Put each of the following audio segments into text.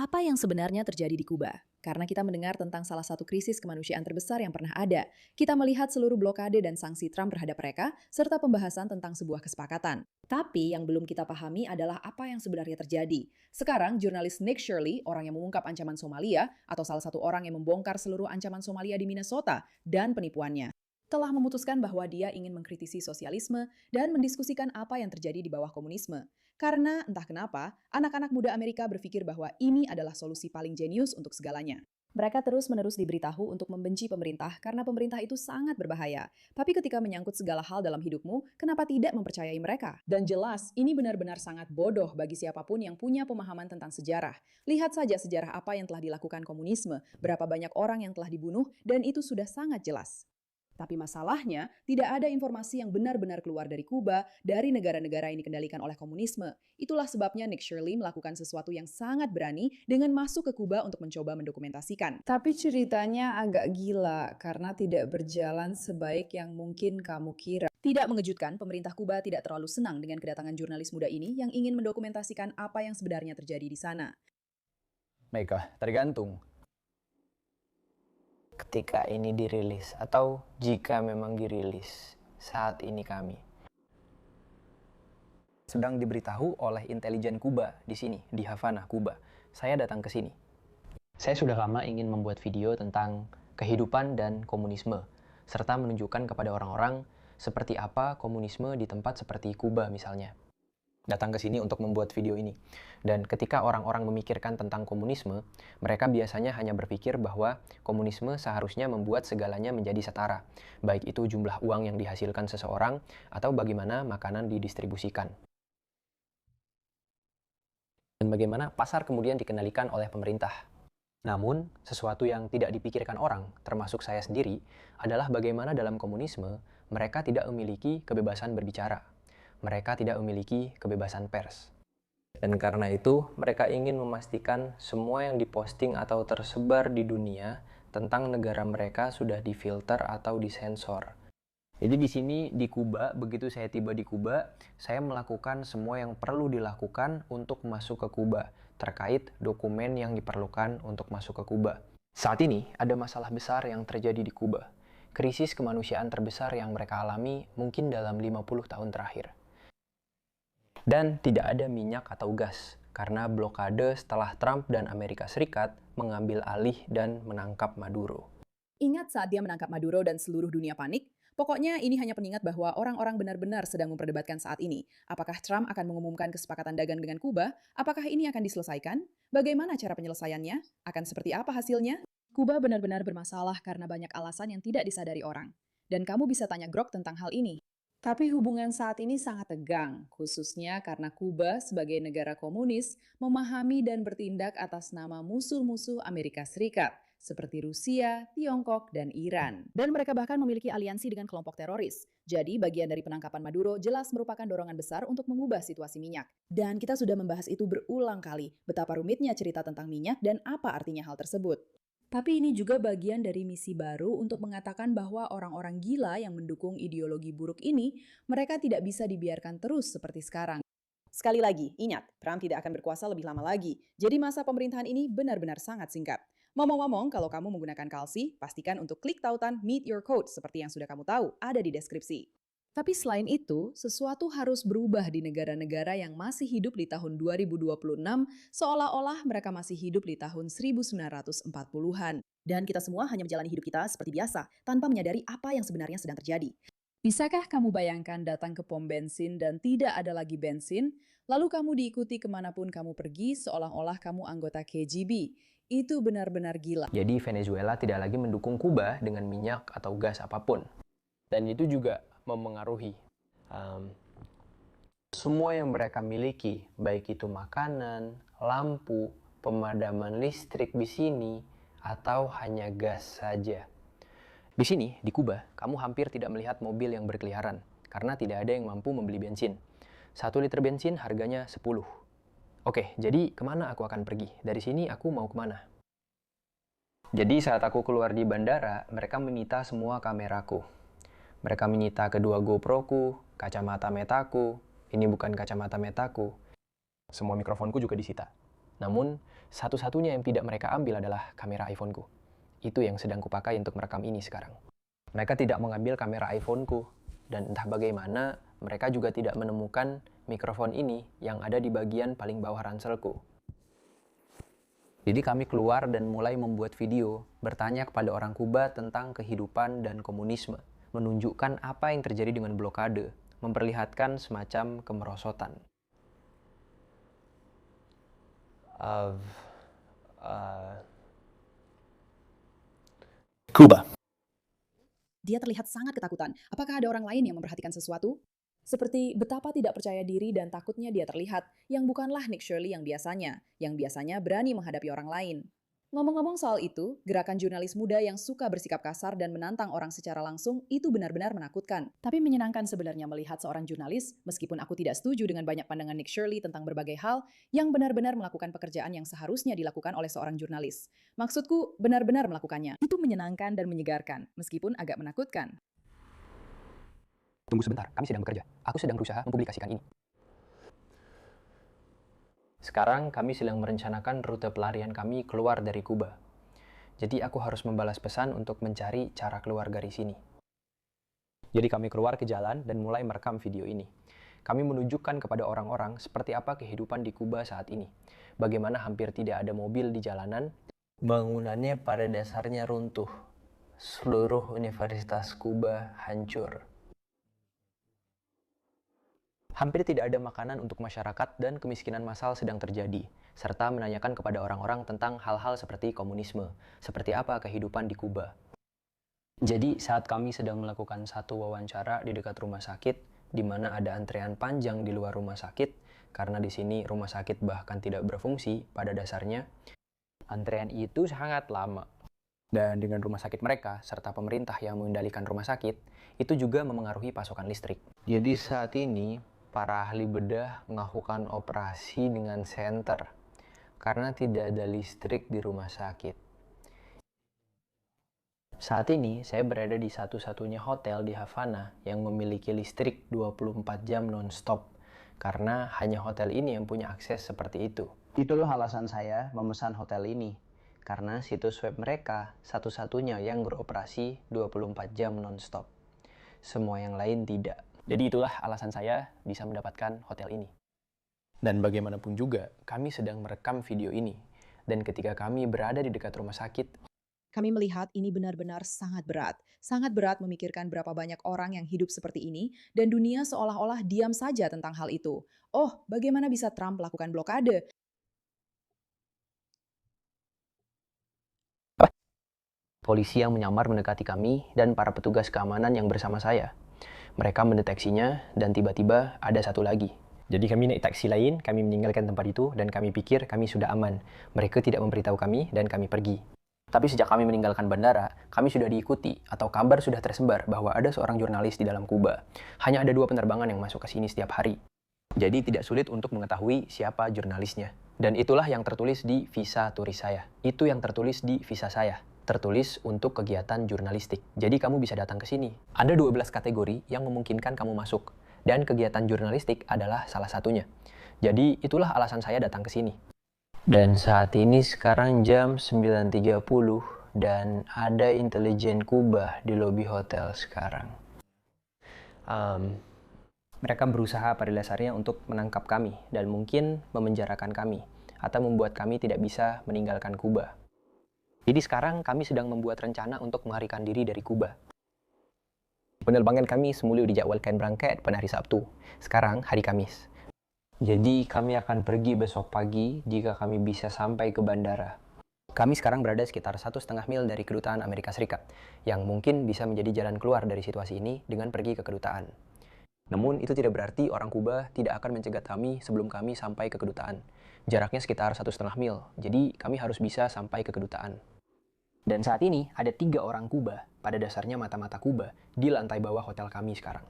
Apa yang sebenarnya terjadi di Kuba? Karena kita mendengar tentang salah satu krisis kemanusiaan terbesar yang pernah ada. Kita melihat seluruh blokade dan sanksi Trump terhadap mereka, serta pembahasan tentang sebuah kesepakatan. Tapi yang belum kita pahami adalah apa yang sebenarnya terjadi. Sekarang, jurnalis Nick Shirley, orang yang mengungkap ancaman Somalia, atau salah satu orang yang membongkar seluruh ancaman Somalia di Minnesota, dan penipuannya, telah memutuskan bahwa dia ingin mengkritisi sosialisme dan mendiskusikan apa yang terjadi di bawah komunisme. Karena entah kenapa, anak-anak muda Amerika berpikir bahwa ini adalah solusi paling jenius untuk segalanya. Mereka terus-menerus diberitahu untuk membenci pemerintah karena pemerintah itu sangat berbahaya. Tapi ketika menyangkut segala hal dalam hidupmu, kenapa tidak mempercayai mereka? Dan jelas, ini benar-benar sangat bodoh bagi siapapun yang punya pemahaman tentang sejarah. Lihat saja sejarah apa yang telah dilakukan komunisme, berapa banyak orang yang telah dibunuh, dan itu sudah sangat jelas. Tapi masalahnya, tidak ada informasi yang benar-benar keluar dari Kuba, dari negara-negara yang dikendalikan oleh komunisme. Itulah sebabnya Nick Shirley melakukan sesuatu yang sangat berani dengan masuk ke Kuba untuk mencoba mendokumentasikan. Tapi ceritanya agak gila karena tidak berjalan sebaik yang mungkin kamu kira. Tidak mengejutkan, pemerintah Kuba tidak terlalu senang dengan kedatangan jurnalis muda ini yang ingin mendokumentasikan apa yang sebenarnya terjadi di sana. Baiklah, tergantung. Ketika ini dirilis atau jika memang dirilis saat ini kami Sedang diberitahu oleh intelijen Kuba di sini, di Havana, Kuba. Saya datang ke sini. Saya sudah lama ingin membuat video tentang kehidupan dan komunisme, serta menunjukkan kepada orang-orang seperti apa komunisme di tempat seperti Kuba misalnya. Datang ke sini untuk membuat video ini. Dan ketika orang-orang memikirkan tentang komunisme, mereka biasanya hanya berpikir bahwa komunisme seharusnya membuat segalanya menjadi setara, baik itu jumlah uang yang dihasilkan seseorang atau bagaimana makanan didistribusikan. Dan bagaimana pasar kemudian dikendalikan oleh pemerintah. Namun, sesuatu yang tidak dipikirkan orang, termasuk saya sendiri, adalah bagaimana dalam komunisme mereka tidak memiliki kebebasan berbicara. Mereka tidak memiliki kebebasan pers. Dan karena itu, mereka ingin memastikan semua yang diposting atau tersebar di dunia tentang negara mereka sudah difilter atau disensor. Jadi di sini, di Kuba, begitu saya tiba di Kuba, saya melakukan semua yang perlu dilakukan untuk masuk ke Kuba, terkait dokumen yang diperlukan untuk masuk ke Kuba. Saat ini, ada masalah besar yang terjadi di Kuba. Krisis kemanusiaan terbesar yang mereka alami mungkin dalam 50 tahun terakhir. Dan tidak ada minyak atau gas, karena blokade setelah Trump dan Amerika Serikat mengambil alih dan menangkap Maduro. Ingat saat dia menangkap Maduro dan seluruh dunia panik? Pokoknya ini hanya pengingat bahwa orang-orang benar-benar sedang memperdebatkan saat ini. Apakah Trump akan mengumumkan kesepakatan dagang dengan Kuba? Apakah ini akan diselesaikan? Bagaimana cara penyelesaiannya? Akan seperti apa hasilnya? Kuba benar-benar bermasalah karena banyak alasan yang tidak disadari orang. Dan kamu bisa tanya Grok tentang hal ini. Tapi hubungan saat ini sangat tegang, khususnya karena Kuba sebagai negara komunis memahami dan bertindak atas nama musuh-musuh Amerika Serikat, seperti Rusia, Tiongkok, dan Iran. Dan mereka bahkan memiliki aliansi dengan kelompok teroris. Jadi bagian dari penangkapan Maduro jelas merupakan dorongan besar untuk mengubah situasi minyak. Dan kita sudah membahas itu berulang kali, betapa rumitnya cerita tentang minyak dan apa artinya hal tersebut. Tapi ini juga bagian dari misi baru untuk mengatakan bahwa orang-orang gila yang mendukung ideologi buruk ini, mereka tidak bisa dibiarkan terus seperti sekarang. Sekali lagi, ingat, Trump tidak akan berkuasa lebih lama lagi. Jadi masa pemerintahan ini benar-benar sangat singkat. Ngomong-ngomong, kalau kamu menggunakan Kalsi, pastikan untuk klik tautan Meet Your Code seperti yang sudah kamu tahu, ada di deskripsi. Tapi selain itu, sesuatu harus berubah di negara-negara yang masih hidup di tahun 2026, seolah-olah mereka masih hidup di tahun 1940-an. Dan kita semua hanya menjalani hidup kita seperti biasa, tanpa menyadari apa yang sebenarnya sedang terjadi. Bisakah kamu bayangkan datang ke pom bensin dan tidak ada lagi bensin, lalu kamu diikuti kemanapun kamu pergi seolah-olah kamu anggota KGB? Itu benar-benar gila. Jadi Venezuela tidak lagi mendukung Kuba dengan minyak atau gas apapun. Dan itu juga memengaruhi semua yang mereka miliki, baik itu makanan, lampu, pemadaman listrik di sini, atau hanya gas saja. Di sini, di Kuba, kamu hampir tidak melihat mobil yang berkeliaran, karena tidak ada yang mampu membeli bensin. 1 liter bensin harganya 10. Oke, jadi kemana aku akan pergi? Dari sini aku mau kemana? Jadi saat aku keluar di bandara, mereka menyita semua kameraku. Mereka menyita kedua GoPro-ku, kacamata metaku. Ini bukan kacamata metaku. Semua mikrofonku juga disita. Namun, Satu-satunya yang tidak mereka ambil adalah kamera iPhone-ku. Itu yang sedang kupakai untuk merekam ini sekarang. Mereka tidak mengambil kamera iPhone-ku, dan entah bagaimana mereka juga tidak menemukan mikrofon ini yang ada di bagian paling bawah ranselku. Jadi kami keluar dan mulai membuat video, bertanya kepada orang Kuba tentang kehidupan dan komunisme, menunjukkan apa yang terjadi dengan blokade, memperlihatkan semacam kemerosotan. Cuba. Dia terlihat sangat ketakutan. Apakah ada orang lain yang memperhatikan sesuatu? Seperti betapa tidak percaya diri dan takutnya dia terlihat, yang bukanlah Nick Shirley yang biasanya berani menghadapi orang lain. Ngomong-ngomong soal itu, gerakan jurnalis muda yang suka bersikap kasar dan menantang orang secara langsung itu benar-benar menakutkan. Tapi menyenangkan sebenarnya melihat seorang jurnalis, meskipun aku tidak setuju dengan banyak pandangan Nick Shirley tentang berbagai hal, yang benar-benar melakukan pekerjaan yang seharusnya dilakukan oleh seorang jurnalis. Maksudku, benar-benar melakukannya. Itu menyenangkan dan menyegarkan, meskipun agak menakutkan. Tunggu sebentar, kami sedang bekerja. Aku sedang berusaha mempublikasikan ini. Sekarang kami sedang merencanakan rute pelarian kami keluar dari Kuba. Jadi aku harus membalas pesan untuk mencari cara keluar dari sini. Jadi kami keluar ke jalan dan mulai merekam video ini. Kami menunjukkan kepada orang-orang seperti apa kehidupan di Kuba saat ini. Bagaimana hampir tidak ada mobil di jalanan. Bangunannya pada dasarnya runtuh. Seluruh Universitas Kuba hancur. Hampir tidak ada makanan untuk masyarakat dan kemiskinan massal sedang terjadi, serta menanyakan kepada orang-orang tentang hal-hal seperti komunisme, seperti apa kehidupan di Kuba. Jadi saat kami sedang melakukan satu wawancara di dekat rumah sakit, di mana ada antrean panjang di luar rumah sakit, karena di sini rumah sakit bahkan tidak berfungsi pada dasarnya, antrean itu sangat lama. Dan dengan rumah sakit mereka, serta pemerintah yang mengendalikan rumah sakit, itu juga memengaruhi pasokan listrik. Jadi saat ini, para ahli bedah melakukan operasi dengan senter karena tidak ada listrik di rumah sakit. Saat ini, saya berada di satu-satunya hotel di Havana yang memiliki listrik 24 jam non-stop, karena hanya hotel ini yang punya akses seperti itu. Itulah alasan saya memesan hotel ini, karena situs web mereka satu-satunya yang beroperasi 24 jam non-stop. Semua yang lain tidak. Jadi itulah alasan saya bisa mendapatkan hotel ini. Dan bagaimanapun juga, kami sedang merekam video ini. Dan ketika kami berada di dekat rumah sakit, Kami melihat ini benar-benar sangat berat. Sangat berat memikirkan berapa banyak orang yang hidup seperti ini, dan dunia seolah-olah diam saja tentang hal itu. Oh, bagaimana bisa Trump melakukan blokade? polisi yang menyamar mendekati kami dan para petugas keamanan yang bersama saya. Mereka mendeteksinya dan tiba-tiba ada satu lagi. Jadi kami naik taksi lain, kami meninggalkan tempat itu dan kami pikir kami sudah aman. Mereka tidak memberitahu kami dan kami pergi. Tapi sejak kami meninggalkan bandara, kami sudah diikuti atau kabar sudah tersebar bahwa ada seorang jurnalis di dalam Kuba. Hanya ada 2 penerbangan yang masuk ke sini setiap hari. Jadi tidak sulit untuk mengetahui siapa jurnalisnya. Dan itulah yang tertulis di visa turis saya. Itu yang tertulis di visa saya. Tertulis untuk kegiatan jurnalistik. Jadi kamu bisa datang ke sini. Ada 12 kategori yang memungkinkan kamu masuk. Dan kegiatan jurnalistik adalah salah satunya. Jadi itulah alasan saya datang ke sini. Dan saat ini sekarang jam 9.30 dan ada intelijen Kuba di lobi hotel sekarang. Mereka berusaha pada dasarnya untuk menangkap kami dan mungkin memenjarakan kami atau membuat kami tidak bisa meninggalkan Kuba. Jadi sekarang kami sedang membuat rencana untuk melarikan diri dari Kuba. Penerbangan kami semula dijadwalkan berangkat pada hari Sabtu. Sekarang hari Kamis. Jadi kami akan pergi besok pagi jika kami bisa sampai ke bandara. Kami sekarang berada sekitar 1,5 mil dari kedutaan Amerika Serikat, yang mungkin bisa menjadi jalan keluar dari situasi ini dengan pergi ke kedutaan. Namun itu tidak berarti orang Kuba tidak akan mencegat kami sebelum kami sampai ke kedutaan. Jaraknya sekitar 1,5 mil, jadi kami harus bisa sampai ke kedutaan. Dan saat ini ada 3 orang Kuba, pada dasarnya mata-mata Kuba, di lantai bawah hotel kami sekarang.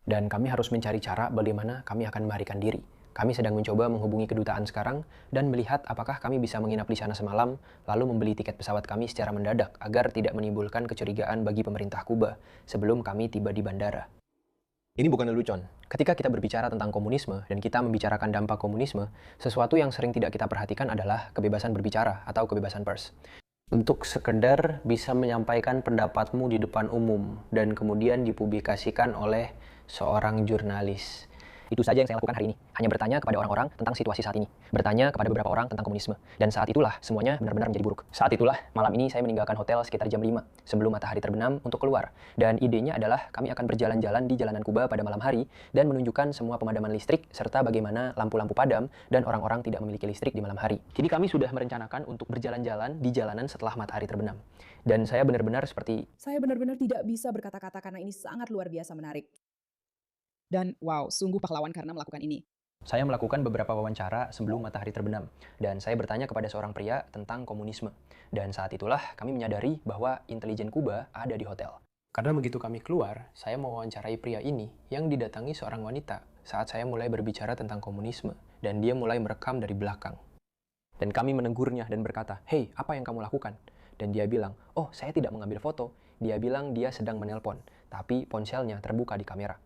Dan kami harus mencari cara bagaimana kami akan melarikan diri. Kami sedang mencoba menghubungi kedutaan sekarang dan melihat apakah kami bisa menginap di sana semalam, lalu membeli tiket pesawat kami secara mendadak agar tidak menimbulkan kecurigaan bagi pemerintah Kuba sebelum kami tiba di bandara. Ini bukan lelucon. Ketika kita berbicara tentang komunisme dan kita membicarakan dampak komunisme, sesuatu yang sering tidak kita perhatikan adalah kebebasan berbicara atau kebebasan pers. Untuk sekedar bisa menyampaikan pendapatmu di depan umum dan kemudian dipublikasikan oleh seorang jurnalis. Itu saja yang saya lakukan hari ini. Hanya bertanya kepada orang-orang tentang situasi saat ini. Bertanya kepada beberapa orang tentang komunisme. Dan saat itulah semuanya benar-benar menjadi buruk. Saat itulah malam ini saya meninggalkan hotel sekitar jam 5 sebelum matahari terbenam untuk keluar. Dan idenya adalah kami akan berjalan-jalan di jalanan Kuba pada malam hari dan menunjukkan semua pemadaman listrik serta bagaimana lampu-lampu padam dan orang-orang tidak memiliki listrik di malam hari. Jadi kami sudah merencanakan untuk berjalan-jalan di jalanan setelah matahari terbenam. Dan saya benar-benar Saya benar-benar tidak bisa berkata-kata karena ini sangat luar biasa menarik. Dan wow, sungguh pahlawan karena melakukan ini. Saya melakukan beberapa wawancara sebelum matahari terbenam, dan saya bertanya kepada seorang pria tentang komunisme. Dan saat itulah kami menyadari bahwa intelijen Kuba ada di hotel. Karena begitu kami keluar, saya mewawancarai pria ini yang didatangi seorang wanita saat saya mulai berbicara tentang komunisme, dan dia mulai merekam dari belakang. Dan kami menegurnya dan berkata, "Hei, apa yang kamu lakukan?" Dan dia bilang, "Oh, saya tidak mengambil foto." Dia bilang dia sedang menelpon, tapi ponselnya terbuka di kamera.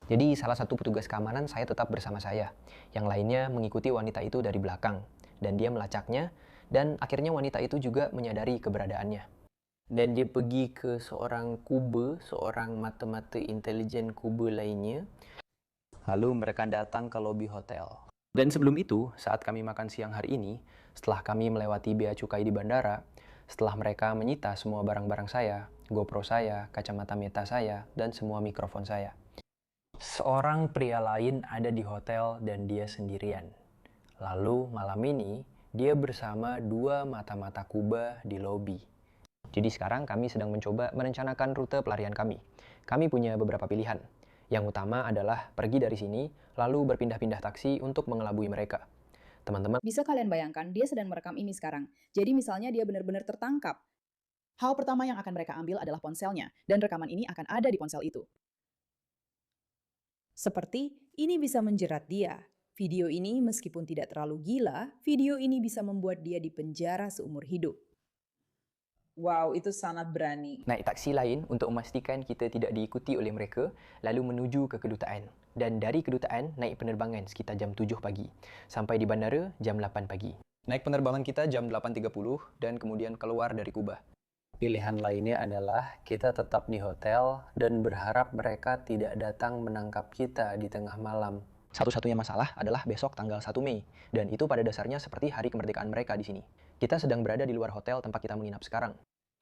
Jadi salah satu petugas keamanan saya tetap bersama saya. Yang lainnya mengikuti wanita itu dari belakang. Dan dia melacaknya, dan akhirnya wanita itu juga menyadari keberadaannya. Dan dia pergi ke seorang Kube, seorang mata-mata intelijen Kube lainnya. Lalu mereka datang ke lobi hotel. Dan sebelum itu, saat kami makan siang hari ini, setelah kami melewati bea cukai di bandara, setelah mereka menyita semua barang-barang saya, GoPro saya, kacamata meta saya, dan semua mikrofon saya. Seorang pria lain ada di hotel dan dia sendirian. Lalu malam ini, dia bersama dua mata-mata Kuba di lobi. Jadi sekarang kami sedang mencoba merencanakan rute pelarian kami. Kami punya beberapa pilihan. Yang utama adalah pergi dari sini, lalu berpindah-pindah taksi untuk mengelabui mereka. Teman-teman, Bisa kalian bayangkan, dia sedang merekam ini sekarang. Jadi misalnya dia benar-benar tertangkap. Hal pertama yang akan mereka ambil adalah ponselnya, dan rekaman ini akan ada di ponsel itu. Seperti ini bisa menjerat dia. Video ini meskipun tidak terlalu gila, video ini bisa membuat dia dipenjara seumur hidup. Wow, itu sangat berani. naik taksi lain untuk memastikan kita tidak diikuti oleh mereka, lalu menuju ke kedutaan. Dan dari kedutaan, naik penerbangan sekitar jam 7 pagi. Sampai di bandara jam 8 pagi. Naik penerbangan kita jam 8.30 dan kemudian keluar dari Kuba. Pilihan lainnya adalah kita tetap di hotel dan berharap mereka tidak datang menangkap kita di tengah malam. Satu-satunya masalah adalah besok tanggal 1 Mei, dan itu pada dasarnya seperti hari kemerdekaan mereka di sini. Kita sedang berada di luar hotel tempat kita menginap sekarang.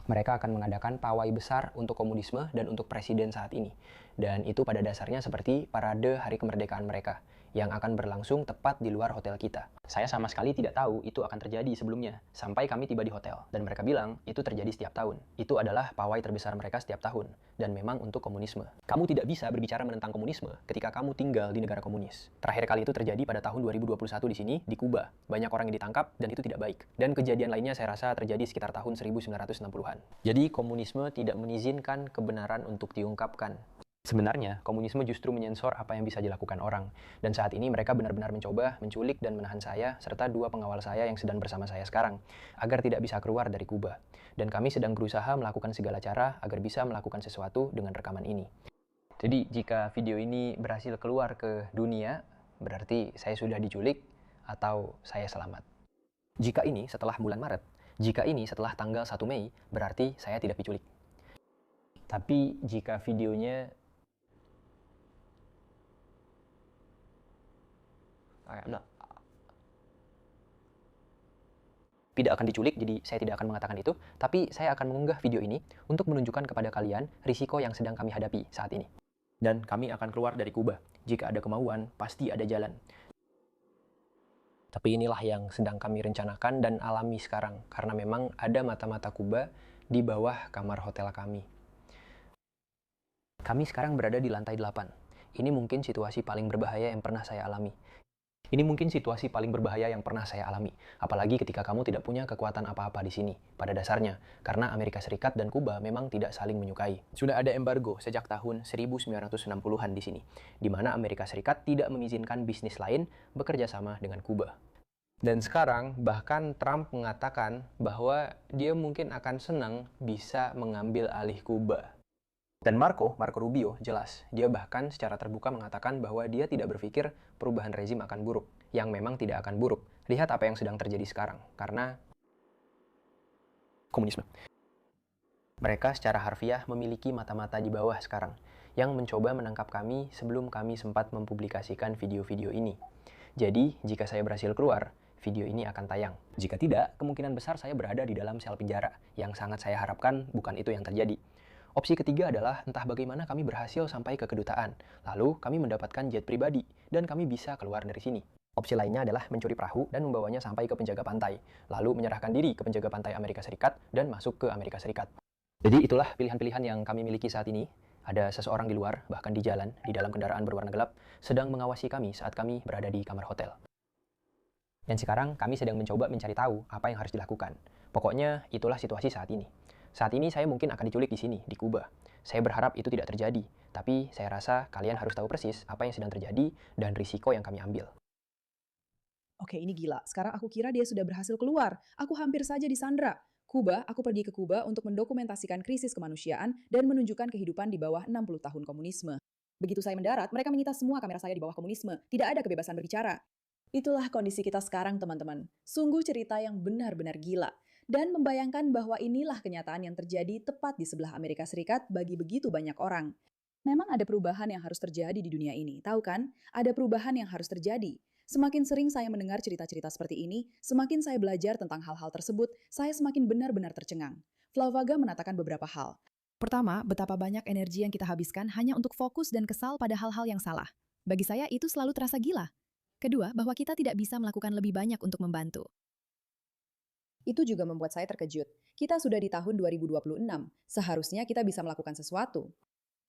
Mereka akan mengadakan pawai besar untuk komunisme dan untuk presiden saat ini. Dan itu pada dasarnya seperti parade hari kemerdekaan mereka, yang akan berlangsung tepat di luar hotel kita. Saya sama sekali tidak tahu itu akan terjadi sebelumnya, sampai kami tiba di hotel. Dan mereka bilang, itu terjadi setiap tahun. Itu adalah pawai terbesar mereka setiap tahun, dan memang untuk komunisme. Kamu tidak bisa berbicara menentang komunisme ketika kamu tinggal di negara komunis. Terakhir kali itu terjadi pada tahun 2021 di sini, di Kuba. Banyak orang yang ditangkap, dan itu tidak baik. Dan kejadian lainnya saya rasa terjadi sekitar tahun 1960-an. Jadi komunisme tidak mengizinkan kebenaran untuk diungkapkan. Sebenarnya, komunisme justru menyensor apa yang bisa dilakukan orang. Dan saat ini mereka benar-benar mencoba menculik dan menahan saya, serta dua pengawal saya yang sedang bersama saya sekarang, agar tidak bisa keluar dari Kuba. Dan kami sedang berusaha melakukan segala cara agar bisa melakukan sesuatu dengan rekaman ini. Jadi, jika video ini berhasil keluar ke dunia, berarti saya sudah diculik atau saya selamat. Jika ini setelah bulan Maret, jika ini setelah tanggal 1 Mei, berarti saya tidak diculik. Tapi jika videonya tidak akan diculik, jadi saya tidak akan mengatakan itu, tapi saya akan mengunggah video ini untuk menunjukkan kepada kalian risiko yang sedang kami hadapi saat ini. Dan kami akan keluar dari Kuba. Jika ada kemauan, pasti ada jalan. Tapi inilah yang sedang kami rencanakan dan alami sekarang, karena memang ada mata-mata Kuba di bawah kamar hotel kami. Kami sekarang berada di lantai 8. Ini mungkin situasi paling berbahaya yang pernah saya alami. Ini mungkin situasi paling berbahaya yang pernah saya alami, apalagi ketika kamu tidak punya kekuatan apa-apa di sini, pada dasarnya, karena Amerika Serikat dan Kuba memang tidak saling menyukai. Sudah ada embargo sejak tahun 1960-an di sini, di mana Amerika Serikat tidak mengizinkan bisnis lain bekerja sama dengan Kuba. Dan sekarang, bahkan Trump mengatakan bahwa dia mungkin akan senang bisa mengambil alih Kuba. Dan Marco Rubio jelas, dia bahkan secara terbuka mengatakan bahwa dia tidak berpikir perubahan rezim akan buruk, yang memang tidak akan buruk. Lihat apa yang sedang terjadi sekarang, karena komunisme. Mereka secara harfiah memiliki mata-mata di bawah sekarang, yang mencoba menangkap kami sebelum kami sempat mempublikasikan video-video ini. Jadi, jika saya berhasil keluar, video ini akan tayang. Jika tidak, kemungkinan besar saya berada di dalam sel penjara, yang sangat saya harapkan bukan itu yang terjadi. Opsi ketiga adalah entah bagaimana kami berhasil sampai ke kedutaan, lalu kami mendapatkan jet pribadi, dan kami bisa keluar dari sini. Opsi lainnya adalah mencuri perahu dan membawanya sampai ke penjaga pantai, lalu menyerahkan diri ke penjaga pantai Amerika Serikat dan masuk ke Amerika Serikat. Jadi itulah pilihan-pilihan yang kami miliki saat ini. Ada seseorang di luar, bahkan di jalan, di dalam kendaraan berwarna gelap, sedang mengawasi kami saat kami berada di kamar hotel. Dan sekarang kami sedang mencoba mencari tahu apa yang harus dilakukan. Pokoknya itulah situasi saat ini. Saat ini saya mungkin akan diculik di sini, di Kuba. Saya berharap itu tidak terjadi, tapi saya rasa kalian harus tahu persis apa yang sedang terjadi dan risiko yang kami ambil. Oke, ini gila. Sekarang aku kira dia sudah berhasil keluar. Aku hampir saja disandra. Kuba, aku pergi ke Kuba untuk mendokumentasikan krisis kemanusiaan dan menunjukkan kehidupan di bawah 60 tahun komunisme. Begitu saya mendarat, mereka menyita semua kamera saya di bawah komunisme. Tidak ada kebebasan berbicara. Itulah kondisi kita sekarang, teman-teman. Sungguh cerita yang benar-benar gila. Dan membayangkan bahwa inilah kenyataan yang terjadi tepat di sebelah Amerika Serikat bagi begitu banyak orang. Memang ada perubahan yang harus terjadi di dunia ini, tahu kan? Ada perubahan yang harus terjadi. Semakin sering saya mendengar cerita-cerita seperti ini, semakin saya belajar tentang hal-hal tersebut, saya semakin benar-benar tercengang. Flavaga menatakan beberapa hal. Pertama, betapa banyak energi yang kita habiskan hanya untuk fokus dan kesal pada hal-hal yang salah. Bagi saya itu selalu terasa gila. Kedua, bahwa kita tidak bisa melakukan lebih banyak untuk membantu. Itu juga membuat saya terkejut. Kita sudah di tahun 2026, seharusnya kita bisa melakukan sesuatu.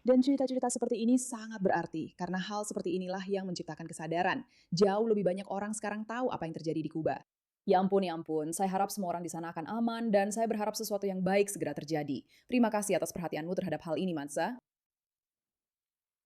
Dan cerita-cerita seperti ini sangat berarti, karena hal seperti inilah yang menciptakan kesadaran. Jauh lebih banyak orang sekarang tahu apa yang terjadi di Kuba. Ya ampun, saya harap semua orang di sana akan aman, dan saya berharap sesuatu yang baik segera terjadi. Terima kasih atas perhatianmu terhadap hal ini, Mansa.